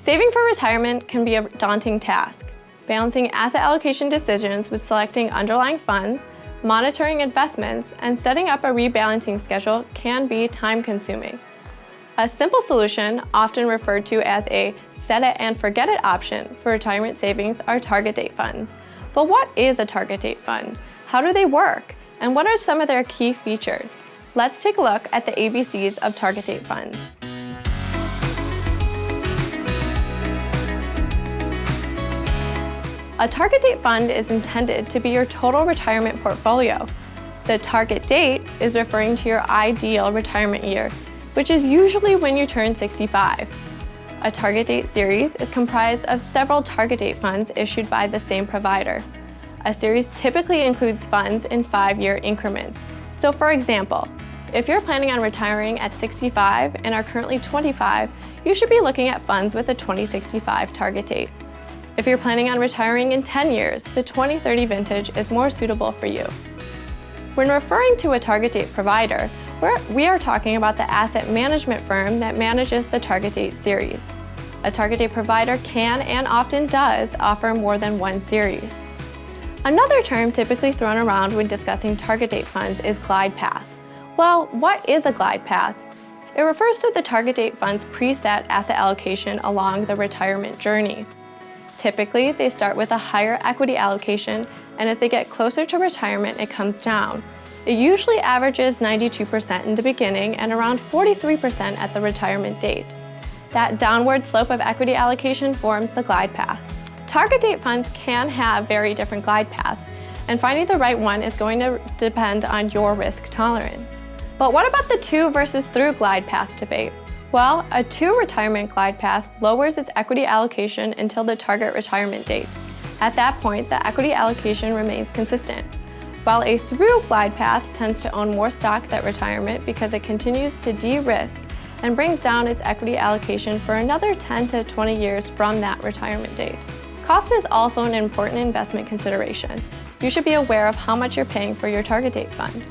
Saving for retirement can be a daunting task. Balancing asset allocation decisions with selecting underlying funds, monitoring investments, and setting up a rebalancing schedule can be time-consuming. A simple solution, often referred to as a set-it-and-forget-it option for retirement savings, are target date funds. But what is a target date fund? How do they work? And what are some of their key features? Let's take a look at the ABCs of target date funds. A target date fund is intended to be your total retirement portfolio. The target date is referring to your ideal retirement year, which is usually when you turn 65. A target date series is comprised of several target date funds issued by the same provider. A series typically includes funds in 5-year increments. So for example, if you're planning on retiring at 65 and are currently 25, you should be looking at funds with a 2065 target date. If you're planning on retiring in 10 years, the 2030 vintage is more suitable for you. When referring to a target date provider, we are talking about the asset management firm that manages the target date series. A target date provider can and often does offer more than one series. Another term typically thrown around when discussing target date funds is glide path. Well, what is a glide path? It refers to the target date fund's preset asset allocation along the retirement journey. Typically, they start with a higher equity allocation, and as they get closer to retirement, it comes down. It usually averages 92% in the beginning and around 43% at the retirement date. That downward slope of equity allocation forms the glide path. Target date funds can have very different glide paths, and finding the right one is going to depend on your risk tolerance. But what about the to versus through glide path debate? Well, a to retirement glide path lowers its equity allocation until the target retirement date. At that point, the equity allocation remains consistent. While a through glide path tends to own more stocks at retirement because it continues to de-risk and brings down its equity allocation for another 10 to 20 years from that retirement date. Cost is also an important investment consideration. You should be aware of how much you're paying for your target date fund.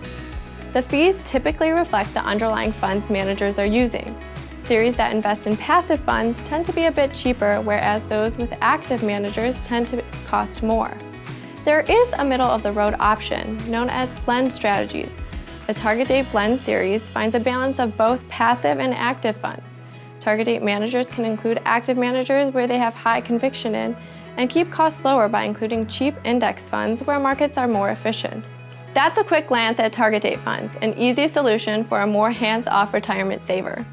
The fees typically reflect the underlying funds managers are using. Series that invest in passive funds tend to be a bit cheaper, whereas those with active managers tend to cost more. There is a middle-of-the-road option known as blend strategies. The target date blend series finds a balance of both passive and active funds. Target date managers can include active managers where they have high conviction in, and keep costs lower by including cheap index funds where markets are more efficient. That's a quick glance at target date funds, an easy solution for a more hands-off retirement saver.